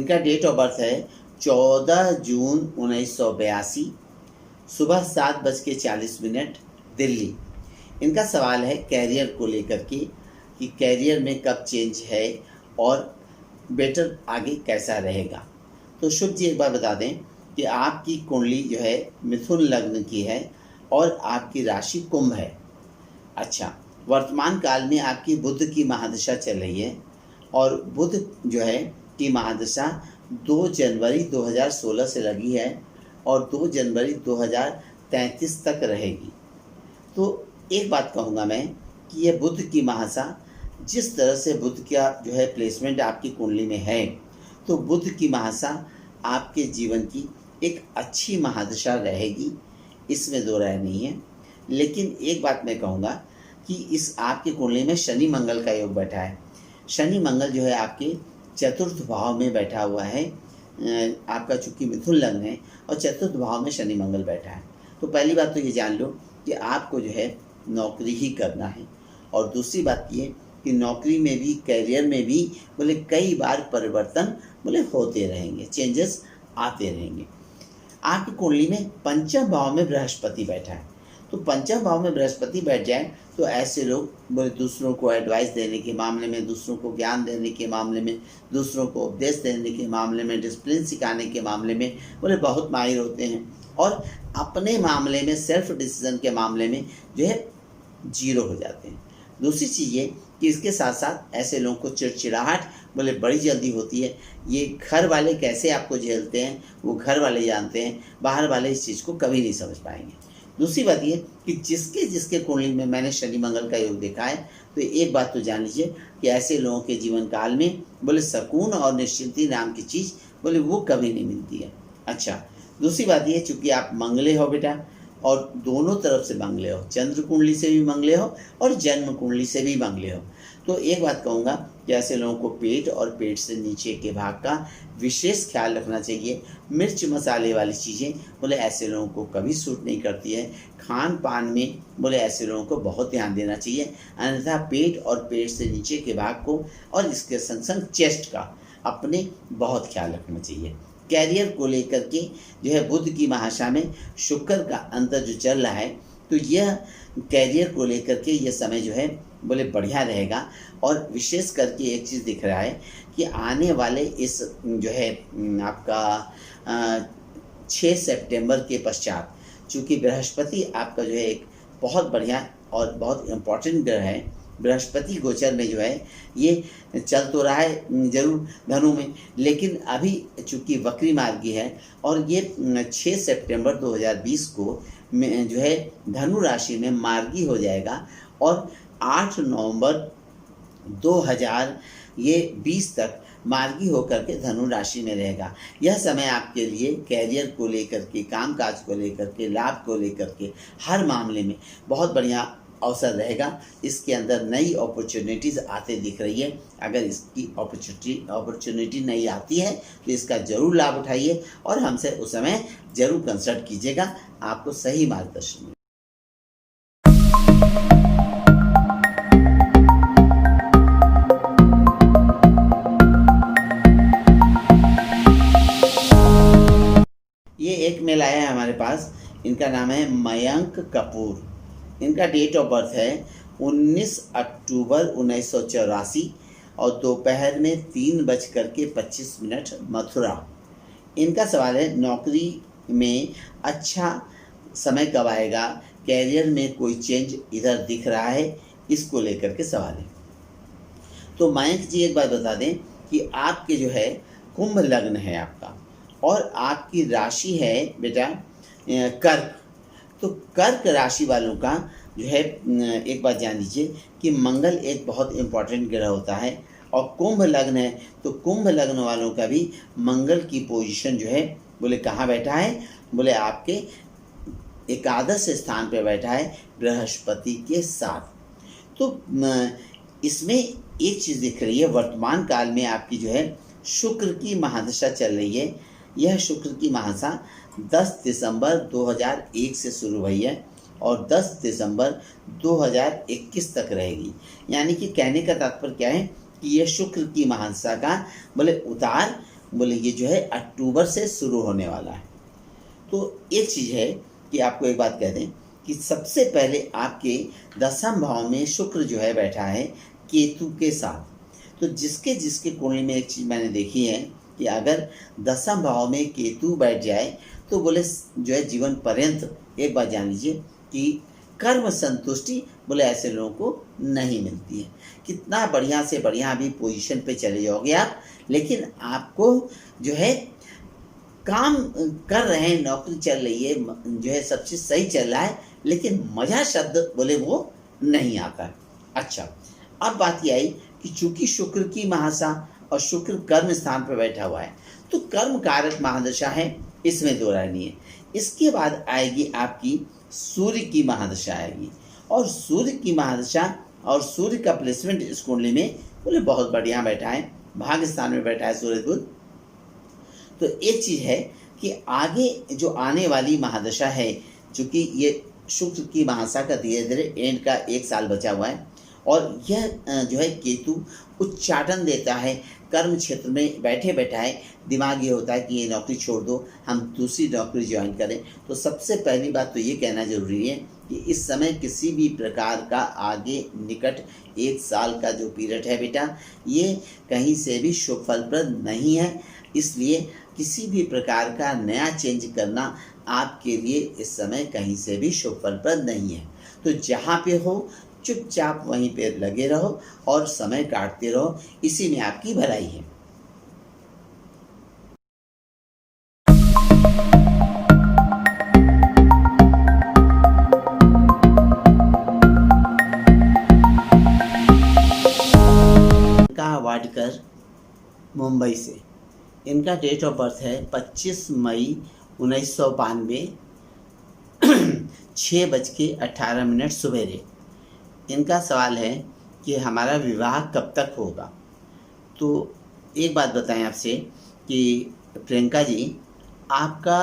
इनका date of birth है 14 जून 1982, सुबह 7:40 दिल्ली। इनका सवाल है कैरियर को लेकर के कि कैरियर में कब चेंज है और बेटर आगे कैसा रहेगा। तो शुभ जी एक बार बता दें कि आपकी कुंडली जो है मिथुन लग्न की है और आपकी राशि कुंभ है। अच्छा, वर्तमान काल में आपकी बुध की महादशा चल रही है और बुध जो है की महादशा 2 जनवरी 2016 से लगी है और 2 जनवरी 2033 तक रहेगी। तो एक बात कहूँगा मैं कि ये बुध की महादशा जिस तरह से बुध का जो है प्लेसमेंट आपकी कुंडली में है, तो बुध की महादशा आपके जीवन की एक अच्छी महादशा रहेगी, इसमें दो राय नहीं है। लेकिन एक बात मैं कहूँगा कि इस आपकी कुंडली में शनि मंगल का योग बैठा है। शनि मंगल जो है आपके चतुर्थ भाव में बैठा हुआ है। आपका चूँकि मिथुन लग्न है और चतुर्थ भाव में शनि मंगल बैठा है। तो पहली बात तो ये जान लो कि आपको जो है नौकरी ही करना है। और दूसरी बात ये कि नौकरी में भी कैरियर में भी बोले कई बार परिवर्तन बोले होते रहेंगे, चेंजेस आते रहेंगे। आपकी कुंडली में पंचम भाव में बृहस्पति बैठा है। तो पंचम भाव में बृहस्पति बैठ जाए तो ऐसे लोग बोले दूसरों को एडवाइस देने के मामले में, दूसरों को ज्ञान देने के मामले में, दूसरों को उपदेश देने के मामले में, डिसिप्लिन सिखाने के मामले में बोले बहुत माहिर होते हैं और अपने मामले में सेल्फ डिसीजन के मामले में जो है जीरो हो जाते हैं। दूसरी चीज़ ये कि इसके साथ साथ ऐसे लोगों को चिड़चिड़ाहट बोले बड़ी जल्दी होती है। ये घर वाले कैसे आपको झेलते हैं वो घर वाले जानते हैं, बाहर वाले इस चीज़ को कभी नहीं समझ पाएंगे। दूसरी बात ये कि जिसके जिसके कुंडली में मैंने शनि मंगल का योग देखा है, तो एक बात तो जान लीजिए कि ऐसे लोगों के जीवन काल में बोले सुकून और निश्चिंती नाम की चीज़ बोले वो कभी नहीं मिलती है। अच्छा, दूसरी बात ये चूँकि आप मंगले हो बेटा और दोनों तरफ से मंगले हो, चंद्र कुंडली से भी मंगले हो और जन्म कुंडली से भी मंगले हो, तो एक बात कहूँगा कि ऐसे लोगों को पेट और पेट से नीचे के भाग का विशेष ख्याल रखना चाहिए। मिर्च मसाले वाली चीज़ें बोले ऐसे लोगों को कभी सूट नहीं करती है। खान पान में बोले ऐसे लोगों को बहुत ध्यान देना चाहिए, अन्यथा पेट और पेट से नीचे के भाग को और इसके संग संग चेस्ट का अपने बहुत ख्याल रखना चाहिए। कैरियर को लेकर के जो है बुध की महादशा में शुक्र का अंतर जो चल रहा है, तो यह कैरियर को लेकर के यह समय जो है बोले बढ़िया रहेगा। और विशेष करके एक चीज़ दिख रहा है कि आने वाले इस जो है आपका 6 सितंबर के पश्चात, चूँकि बृहस्पति आपका जो है एक बहुत बढ़िया और बहुत इम्पोर्टेंट ग्रह है, बृहस्पति गोचर में जो है ये चल तो रहा है जरूर धनु में, लेकिन अभी चूँकि वक्री मार्गी है और ये 6 सितंबर 2020 को जो है धनु राशि में मार्गी हो जाएगा और 8 नवंबर 2020 तक मार्गी होकर के धनु राशि में रहेगा। यह समय आपके लिए कैरियर को लेकर के, कामकाज को लेकर के, लाभ को लेकर के हर मामले में बहुत बढ़िया अवसर रहेगा। इसके अंदर नई अपॉर्चुनिटीज़ आते दिख रही है। अगर इसकी अपॉर्चुनिटी नहीं आती है तो इसका ज़रूर लाभ उठाइए और हमसे उस समय ज़रूर कंसल्ट कीजिएगा, आपको सही मार्गदर्शन मिलेगा। ये एक मेल आया है हमारे पास, इनका नाम है मयंक कपूर। इनका डेट ऑफ बर्थ है 19 अक्टूबर 1984 और दोपहर में 3:25 मथुरा। इनका सवाल है नौकरी में अच्छा समय कब आएगा, कैरियर में कोई चेंज इधर दिख रहा है, इसको लेकर के सवाल है। तो मयंक जी एक बात बता दें कि आपके जो है कुंभ लग्न है आपका और आपकी राशि है बेटा कर्क। तो कर्क राशि वालों का जो है एक बात जान लीजिए कि मंगल एक बहुत इम्पॉर्टेंट ग्रह होता है और कुंभ लग्न है, तो कुंभ लग्न वालों का भी मंगल की पोजीशन जो है बोले कहाँ बैठा है, बोले आपके एकादश स्थान पे बैठा है बृहस्पति के साथ। तो इसमें एक चीज़ दिख रही है, वर्तमान काल में आपकी जो है शुक्र की महादशा चल रही है। यह शुक्र की महादशा 10 दिसंबर 2001 से शुरू हुई है और 10 दिसंबर 2021 तक रहेगी। यानी कि कहने का तात्पर्य क्या है कि यह शुक्र की महादशा का बोले उतार बोले ये जो है अक्टूबर से शुरू होने वाला है। तो एक चीज़ है कि आपको एक बात कह दें कि सबसे पहले आपके दसम भाव में शुक्र जो है बैठा है केतु के साथ। तो जिसके जिसके कुंडली में एक चीज़ मैंने देखी है कि अगर दसम भाव में केतु बैठ जाए तो बोले जो है जीवन पर्यंत, एक बात जान लीजिए कि कर्म संतुष्टि बोले ऐसे लोगों को नहीं मिलती है। कितना बढ़िया से बढ़िया अभी पोजीशन पे चले जाओगे आप, लेकिन आपको जो है काम कर रहे हैं, नौकरी चल रही है, जो है सब चीज़ सही चल रहा है, लेकिन मजा शब्द बोले वो नहीं आता है। अच्छा, अब बात यह आई कि चूंकि शुक्र की महादशा और शुक्र कर्म स्थान पर बैठा हुआ है तो कर्म कारक महादशा है, इसमें दो राय नहीं है। इसके बाद आएगी आपकी सूर्य की महादशा आएगी, और सूर्य की महादशा और सूर्य का प्लेसमेंट इस कुंडली में बोले बहुत बढ़िया बैठा है, भाग्य स्थान में बैठा है सूर्य बुध। तो एक चीज़ है कि आगे जो आने वाली महादशा है, चूँकि ये शुक्र की महादशा का धीरे धीरे एंड का 1 साल बचा हुआ है, और यह जो है केतु उच्चाटन देता है, कर्म क्षेत्र में बैठे बैठाए दिमाग ये होता है कि ये नौकरी छोड़ दो, हम दूसरी नौकरी ज्वाइन करें। तो सबसे पहली बात तो ये कहना जरूरी है कि इस समय किसी भी प्रकार का आगे निकट 1 साल का जो पीरियड है बेटा, ये कहीं से भी शुभ फलप्रद नहीं है। इसलिए किसी भी प्रकार का नया चेंज करना आपके लिए इस समय कहीं से भी शुभ फलप्रद नहीं है। तो जहाँ पे हो चुपचाप वहीं पे लगे रहो और समय काटते रहो, इसी में आपकी भलाई है। का वाडकर मुंबई से, इनका डेट ऑफ बर्थ है 25 मई 1992, 6:18 सवेरे। इनका सवाल है कि हमारा विवाह कब तक होगा। तो एक बात बताएं आपसे कि प्रियंका जी, आपका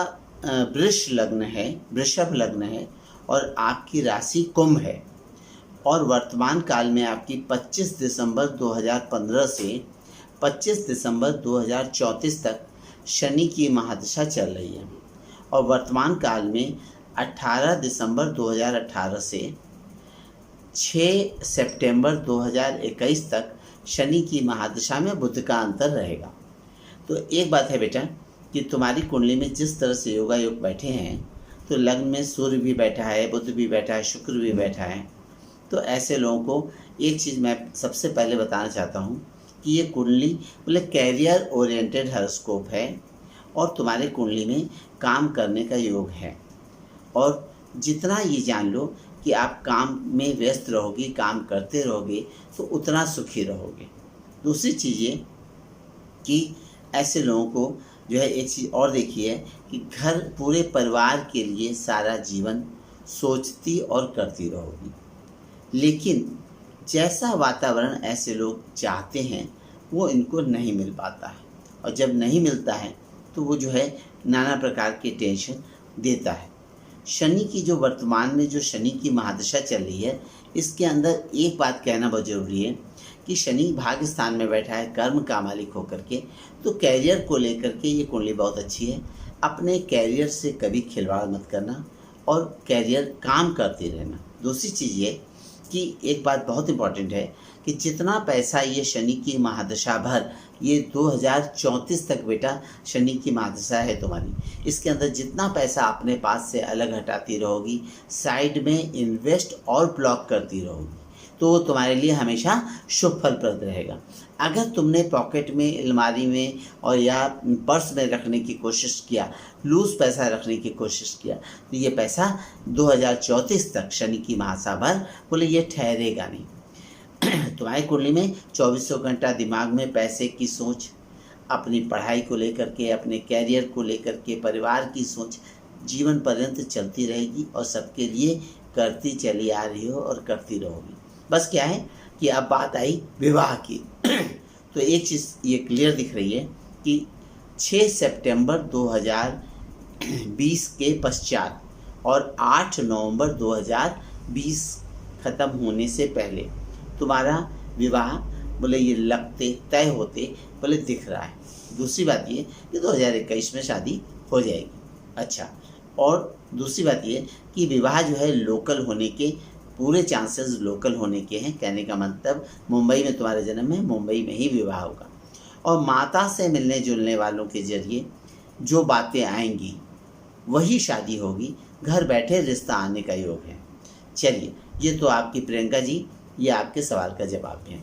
वृषभ लग्न है और आपकी राशि कुंभ है, और वर्तमान काल में आपकी 25 दिसंबर 2015 से 25 दिसंबर 2034 तक शनि की महादशा चल रही है, और वर्तमान काल में 18 दिसंबर 2018 से 6 सितंबर 2021 तक शनि की महादशा में बुध का अंतर रहेगा। तो एक बात है बेटा कि तुम्हारी कुंडली में जिस तरह से योगा योग बैठे हैं, तो लग्न में सूर्य भी बैठा है, बुध भी बैठा है, शुक्र भी बैठा है। तो ऐसे लोगों को एक चीज़ मैं सबसे पहले बताना चाहता हूँ कि ये कुंडली बोले कैरियर ओरिएंटेड हॉरोस्कोप है, और तुम्हारे कुंडली में काम करने का योग है, और जितना ये जान लो कि आप काम में व्यस्त रहोगे, काम करते रहोगे, तो उतना सुखी रहोगे। दूसरी चीज़ ये कि ऐसे लोगों को जो है एक चीज़ और देखी है कि घर पूरे परिवार के लिए सारा जीवन सोचती और करती रहोगी, लेकिन जैसा वातावरण ऐसे लोग चाहते हैं वो इनको नहीं मिल पाता है, और जब नहीं मिलता है तो वो जो है नाना प्रकार के टेंशन देता है। शनि की जो वर्तमान में जो शनि की महादशा चल रही है, इसके अंदर एक बात कहना बहुत ज़रूरी है कि शनि भाग्य स्थान में बैठा है कर्म का मालिक होकर के, तो कैरियर को लेकर के ये कुंडली बहुत अच्छी है। अपने कैरियर से कभी खिलवाड़ मत करना और कैरियर काम करते रहना। दूसरी चीज़ ये कि एक बात बहुत इम्पॉर्टेंट है कि जितना पैसा ये शनि की महादशा भर, ये 2034 तक बेटा शनि की महादशा है तुम्हारी, इसके अंदर जितना पैसा अपने पास से अलग हटाती रहोगी, साइड में इन्वेस्ट और ब्लॉक करती रहोगी, तो वो तुम्हारे लिए हमेशा शुभ फलप्रद रहेगा। अगर तुमने पॉकेट में, अलमारी में और या पर्स में रखने की कोशिश किया, लूज पैसा रखने की कोशिश किया, तो ये पैसा 2034 तक शनि की महादशा भर बोले ये ठहरेगा नहीं। तुम्हारी कुंडली में 24 घंटा दिमाग में पैसे की सोच, अपनी पढ़ाई को लेकर के, अपने कैरियर को लेकर के, परिवार की सोच जीवन पर्यंत चलती रहेगी, और सबके लिए करती चली आ रही हो और करती रहोगी। बस क्या है कि अब बात आई विवाह की। तो एक चीज़ ये क्लियर दिख रही है कि 6 सितंबर 2020 के पश्चात और 8 नवंबर 2020 ख़त्म होने से पहले तुम्हारा विवाह बोले ये लगते तय होते बोले दिख रहा है। दूसरी बात ये कि 2021 में शादी हो जाएगी। अच्छा, और दूसरी बात ये कि विवाह जो है लोकल होने के पूरे चांसेस लोकल होने के हैं। कहने का मतलब मुंबई में तुम्हारा जन्म है, मुंबई में ही विवाह होगा। और माता से मिलने जुलने वालों के जरिए जो बातें आएंगी वही शादी होगी। घर बैठे रिश्ता आने का योग है। चलिए, ये तो आपकी प्रियंका जी, ये आपके सवाल का जवाब है।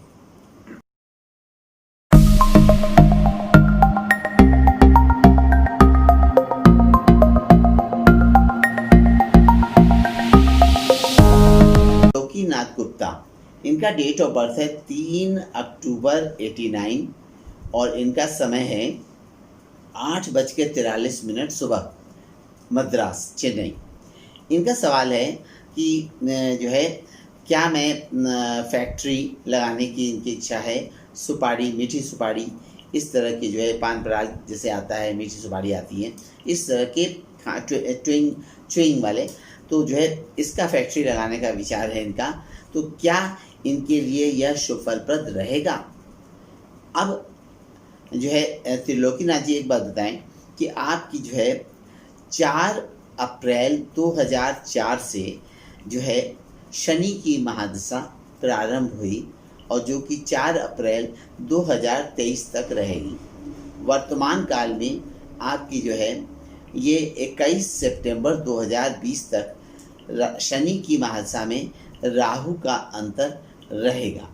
लोकीनाथ गुप्ता, इनका डेट ऑफ बर्थ है 3 अक्टूबर 89 और इनका समय है 8:43 सुबह, मद्रास, चेन्नई। इनका सवाल है कि जो है क्या मैं फैक्ट्री लगाने की इनकी इच्छा है। सुपारी, मीठी सुपारी, इस तरह की जो है पान पराग जैसे आता है, मीठी सुपारी आती है, इस तरह के च्युइंग वाले, तो जो है इसका फैक्ट्री लगाने का विचार है इनका। तो क्या इनके लिए यह शुभ फलप्रद रहेगा? अब जो है त्रिलोकीनाथ जी एक बात बताएं कि आपकी जो है 4 अप्रैल 2004 से जो है शनि की महादशा प्रारंभ हुई और जो कि 4 अप्रैल 2023 तक रहेगी। वर्तमान काल में आपकी जो है ये 21 सितंबर 2020 तक शनि की महादशा में राहु का अंतर रहेगा।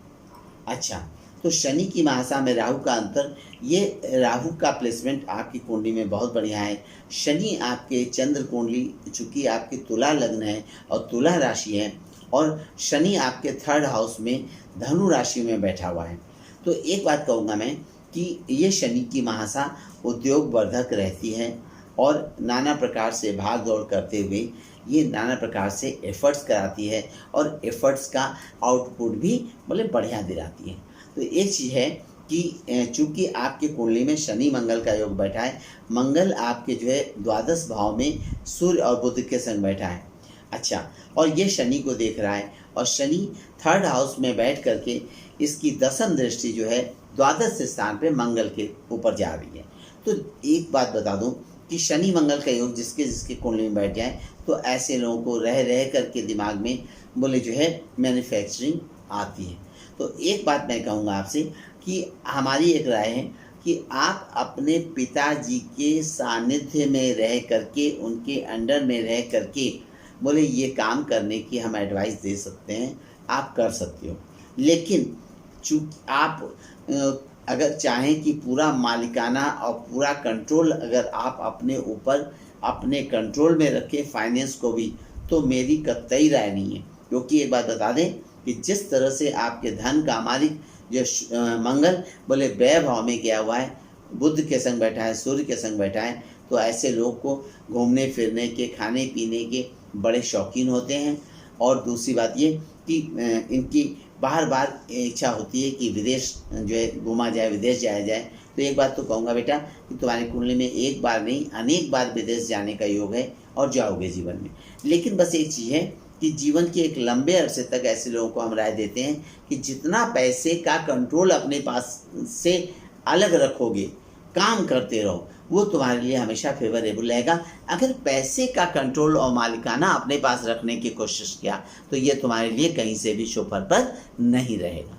अच्छा, तो शनि की महादशा में राहु का अंतर, ये राहु का प्लेसमेंट आपकी कुंडली में बहुत बढ़िया है। शनि आपके चंद्र कुंडली, चूँकि आपकी तुला लग्न है और तुला राशि है, और शनि आपके 3rd हाउस में धनु राशि में बैठा हुआ है। तो एक बात कहूँगा मैं कि ये शनि की महादशा उद्योग वर्धक रहती है और नाना प्रकार से भाग दौड़ करते हुए ये नाना प्रकार से एफर्ट्स कराती है और एफर्ट्स का आउटपुट भी बोले बढ़िया दिलाती है। तो एक चीज़ है कि चूँकि आपके कुंडली में शनि मंगल का योग बैठा है, मंगल आपके जो है द्वादश भाव में सूर्य और बुध के संग बैठा है। अच्छा, और ये शनि को देख रहा है और शनि 3rd हाउस में बैठ करके इसकी दशम दृष्टि जो है द्वादश स्थान पे मंगल के ऊपर जा रही है। तो एक बात बता दूं कि शनि मंगल का योग जिसके जिसके कुंडली में बैठ जाए तो ऐसे लोगों को रह रह करके दिमाग में बोले जो है मैन्युफैक्चरिंग आती है। तो एक बात मैं कहूँगा आपसे कि हमारी एक राय है कि आप अपने पिताजी के सानिध्य में रह करके, उनके अंडर में रह करके बोले ये काम करने की हम एडवाइस दे सकते हैं, आप कर सकते हो। लेकिन चूँकि आप अगर चाहें कि पूरा मालिकाना और पूरा कंट्रोल अगर आप अपने ऊपर अपने कंट्रोल में रखें फाइनेंस को भी, तो मेरी कतई राय नहीं है। क्योंकि एक बात बता दें कि जिस तरह से आपके धन का मालिक जो मंगल बोले व्यय भाव में गया हुआ है, बुध के संग बैठा है, सूर्य के संग बैठा है, तो ऐसे लोग को घूमने फिरने के, खाने पीने के बड़े शौकीन होते हैं। और दूसरी बात ये कि इनकी बार बार इच्छा होती है कि विदेश जो है घूमा जाए, विदेश जाया जाए। तो एक बात तो कहूँगा बेटा कि तुम्हारी कुंडली में एक बार नहीं अनेक बार विदेश जाने का योग है और जाओगे जीवन में। लेकिन बस एक चीज़ है कि जीवन के एक लंबे अरसे तक ऐसे लोगों को हम राय देते हैं कि जितना पैसे का कंट्रोल अपने पास से अलग रखोगे, काम करते रहो, वो तुम्हारे लिए हमेशा फेवरेबल रहेगा। अगर पैसे का कंट्रोल और मालिकाना अपने पास रखने की कोशिश किया तो ये तुम्हारे लिए कहीं से भी शुभ फलप्रद नहीं रहेगा।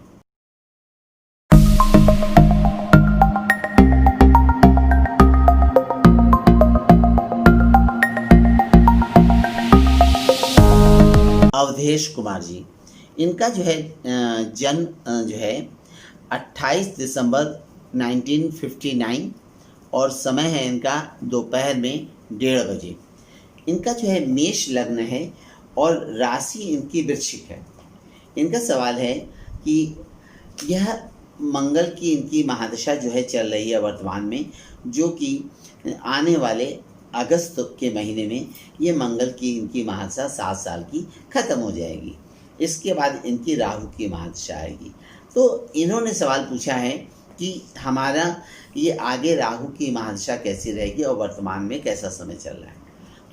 अवधेश कुमार जी, इनका जो है जन्म जो है 28 दिसंबर 1959 और समय है इनका दोपहर में 1:30 बजे। इनका जो है मेष लग्न है और राशि इनकी वृश्चिक है। इनका सवाल है कि यह मंगल की इनकी महादशा जो है चल रही है वर्तमान में, जो कि आने वाले अगस्त के महीने में ये मंगल की इनकी महादशा 7 साल की ख़त्म हो जाएगी। इसके बाद इनकी राहु की महादशा आएगी। तो इन्होंने सवाल पूछा है कि हमारा ये आगे राहु की महादशा कैसी रहेगी और वर्तमान में कैसा समय चल रहा है।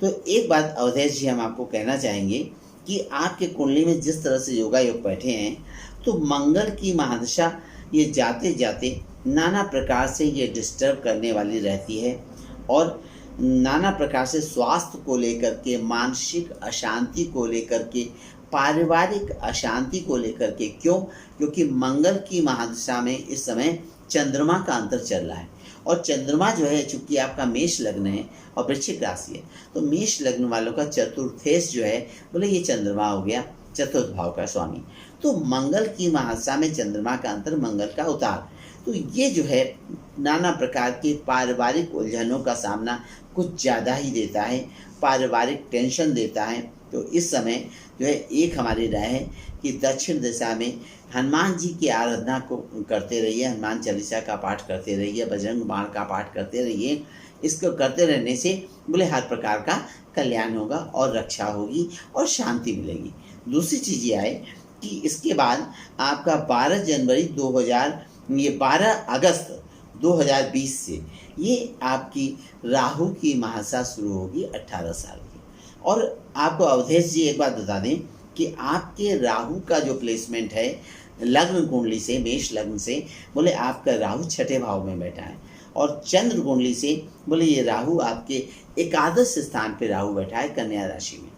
तो एक बात अवधेश जी हम आपको कहना चाहेंगे कि आपके कुंडली में जिस तरह से योगा योग बैठे हैं, तो मंगल की महादशा ये जाते जाते नाना प्रकार से ये डिस्टर्ब करने वाली रहती है और नाना प्रकार से स्वास्थ्य को लेकर के, मानसिक अशांति को लेकर के, पारिवारिक अशांति को लेकर के। क्यों? क्योंकि मंगल की महादशा में इस समय चंद्रमा का अंतर चल रहा है और चंद्रमा जो है, चूंकि आपका मेष लग्न है और वृश्चिक राशि है, तो मेष लग्न वालों का चतुर्थेश जो है, बोले ये चंद्रमा हो गया, चतुर्थ भाव का स्वामी। तो मंगल की महादशा में चंद्रमा का अंतर, मंगल का उतार, तो ये जो है नाना प्रकार की पारिवारिक उलझनों का सामना कुछ ज़्यादा ही देता है, पारिवारिक टेंशन देता है। तो इस समय जो है एक हमारी राय है कि दक्षिण दिशा में हनुमान जी की आराधना को करते रहिए, हनुमान चालीसा का पाठ करते रहिए, बजरंग बाण का पाठ करते रहिए। इसको करते रहने से बोले हर प्रकार का कल्याण होगा और रक्षा होगी और शांति मिलेगी। दूसरी चीज़ ये है कि इसके बाद आपका 12 अगस्त 2020 से ये आपकी राहु की महादशा शुरू होगी 18 साल की। और आपको अवधेश जी एक बात बता दें कि आपके राहु का जो प्लेसमेंट है लग्न कुंडली से, मेष लग्न से, बोले आपका राहु छठे भाव में बैठा है और चंद्र कुंडली से बोले ये राहु आपके एकादश स्थान पे राहु बैठा है कन्या राशि में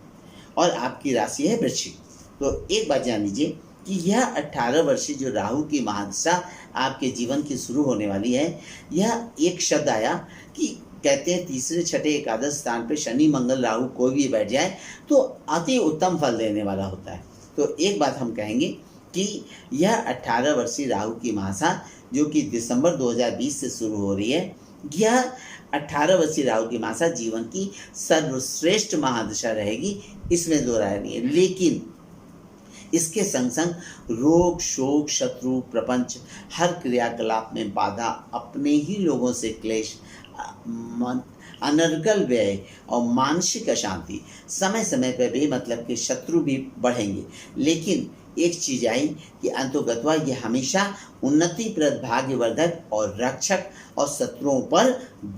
और आपकी राशि है वृश्चिक। तो एक बात जान लीजिए कि यह 18 वर्षीय जो राहु की महादशा आपके जीवन की शुरू होने वाली है, यह एक शब्द आया कि कहते हैं तीसरे छठे एकादश स्थान पे शनि मंगल राहु कोई भी बैठ जाए तो अति उत्तम फल देने वाला होता है। तो एक बात हम कहेंगे कि यह 18 वर्षीय राहु की महादशा जो कि दिसंबर 2020 से शुरू हो रही है, यह 18 वर्षीय राहु की महादशा जीवन की सर्वश्रेष्ठ महादशा रहेगी, इसमें दो राय नहीं है। लेकिन इसके संग संग रोग, शोक, शत्रु, प्रपंच, हर क्रियाकलाप में बाधा, अपने ही लोगों से क्लेश, अनर्गल व्यय और मानसिक अशांति, समय समय पर बेमतलब के शत्रु भी बढ़ेंगे। लेकिन एक चीज आई कि अंतोगत्वा ये हमेशा उन्नतिप्रद, भाग्यवर्धक और रक्षक और शत्रुओं पर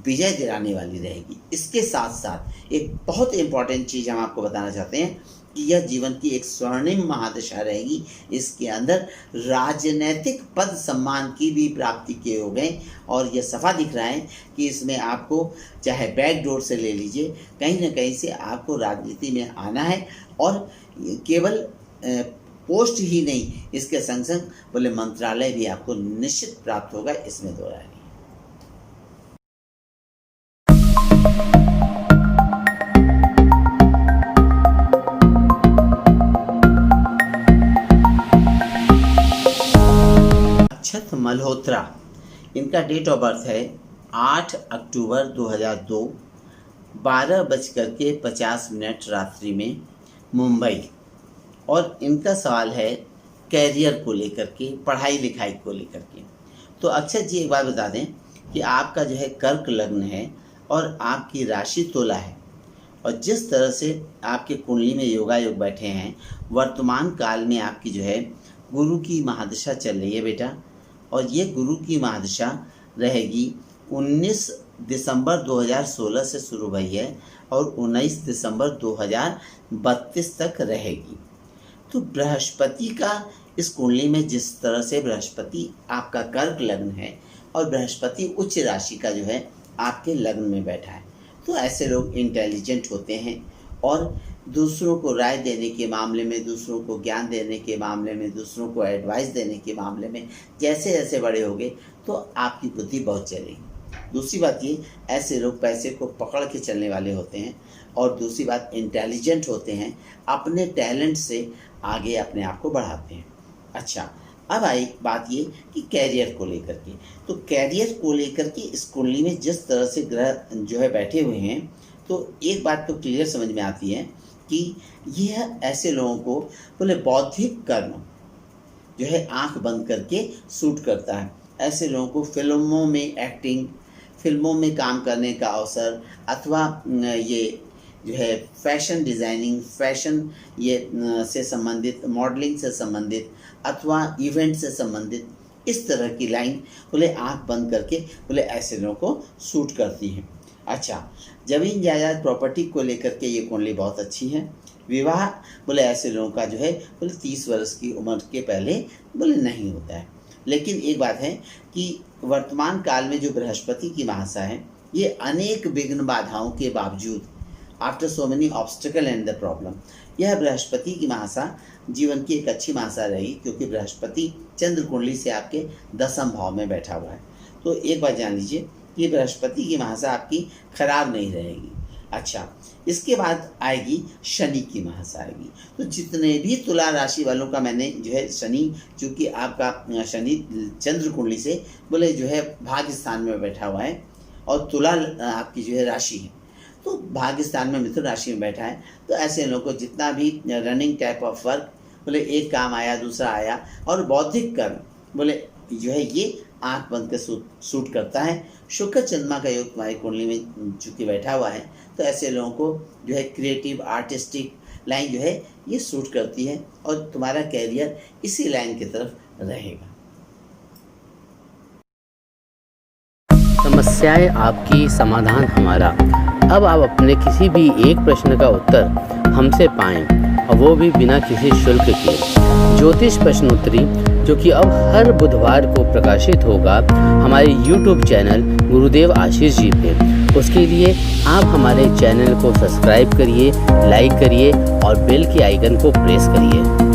विजय दिलाने वाली रहेगी। इसके साथ साथ एक बहुत इंपॉर्टेंट चीज हम आपको बताना चाहते हैं कि यह जीवन की एक स्वर्णिम महादशा रहेगी। इसके अंदर राजनैतिक पद सम्मान की भी प्राप्ति के योग हैं और यह सफा दिख रहा है कि इसमें आपको चाहे बैक डोर से ले लीजिए, कहीं ना कहीं से आपको राजनीति में आना है और केवल पोस्ट ही नहीं, इसके संग संग बोले मंत्रालय भी आपको निश्चित प्राप्त होगा, इसमें दो राय नहीं। अक्षत मल्होत्रा, इनका डेट ऑफ बर्थ है 8 अक्टूबर 2002, 12:50 रात्रि में मुंबई। और इनका सवाल है कैरियर को लेकर के, पढ़ाई लिखाई को लेकर के। तो अक्षत जी एक बात बता दें कि आपका जो है कर्क लग्न है और आपकी राशि तुला है और जिस तरह से आपके कुंडली में योगायोग बैठे हैं, वर्तमान काल में आपकी जो है गुरु की महादशा चल रही है बेटा, और ये गुरु की महादशा रहेगी 19 दिसंबर 2016 से शुरू हुई है और 19 दिसंबर 2032 तक रहेगी। तो बृहस्पति का इस कुंडली में जिस तरह से बृहस्पति आपका कर्क लग्न है और बृहस्पति उच्च राशि का जो है आपके लग्न में बैठा है, तो ऐसे लोग इंटेलिजेंट होते हैं और दूसरों को राय देने के मामले में, दूसरों को ज्ञान देने के मामले में, दूसरों को एडवाइस देने के मामले में जैसे जैसे बड़े होंगे तो आपकी बुद्धि बहुत चलेगी। दूसरी बात ये, ऐसे लोग पैसे को पकड़ के चलने वाले होते हैं और दूसरी बात इंटेलिजेंट होते हैं, अपने टैलेंट से आगे अपने आप को बढ़ाते हैं। अच्छा, अब आई बात ये कि कैरियर को लेकर के, तो कैरियर को लेकर के इस कुंडली में जिस तरह से ग्रह जो है बैठे हुए हैं, तो एक बात तो क्लियर समझ में आती है कि यह ऐसे लोगों को बोले बौद्धिक कर्म जो है आंख बंद करके सूट करता है। ऐसे लोगों को फिल्मों में एक्टिंग, फिल्मों में काम करने का अवसर, अथवा ये जो है फैशन डिज़ाइनिंग, फैशन ये से संबंधित, मॉडलिंग से संबंधित अथवा इवेंट से संबंधित, इस तरह की लाइन बोले आंख बंद करके बोले ऐसे लोगों को सूट करती है। अच्छा, ज़मीन जायदाद प्रॉपर्टी को लेकर के ये कुंडली बहुत अच्छी है। विवाह बोले ऐसे लोगों का जो है बोले 30 वर्ष की उम्र के पहले बोले नहीं होता है। लेकिन एक बात है कि वर्तमान काल में जो बृहस्पति की महासा है, ये अनेक विघ्न बाधाओं के बावजूद, after so many obstacle and the problem, यह बृहस्पति की महासा जीवन की एक अच्छी महासा रहेगी, क्योंकि बृहस्पति चंद्र कुंडली से आपके 10वें भाव में बैठा हुआ है। तो एक बात जान लीजिए कि बृहस्पति की महासा आपकी खराब नहीं रहेगी। अच्छा, इसके बाद आएगी शनि की महासा आएगी। तो जितने भी तुला राशि वालों का मैंने जो है शनि, चूँकि आपका शनि चंद्र कुंडली से बोले जो है भाग्य स्थान में बैठा हुआ है, और तुला आपकी जो है राशि है, तो भाग्य स्थान में मिथुन राशि में बैठा है, तो ऐसे लोगों को जितना भी रनिंग टाइप ऑफ वर्क, बोले एक काम आया दूसरा आया, और बौद्धिक कर्म बोले जो है ये आँख बंद के सूट करता है। शुक्र चंद्रमा का योग तुम्हारी कुंडली में चूँकि बैठा हुआ है, तो ऐसे लोगों को जो है क्रिएटिव आर्टिस्टिक लाइन जो है ये सूट करती है, और तुम्हारा कैरियर इसी लाइन की तरफ रहेगा। समस्याएं आपकी, समाधान हमारा। अब आप अपने किसी भी एक प्रश्न का उत्तर हमसे पाएं, और वो भी बिना किसी शुल्क के। ज्योतिष प्रश्नोत्तरी, जो कि अब हर बुधवार को प्रकाशित होगा हमारे YouTube चैनल गुरुदेव आशीष जी पे। उसके लिए आप हमारे चैनल को सब्सक्राइब करिए, लाइक करिए और बेल के आइकन को प्रेस करिए।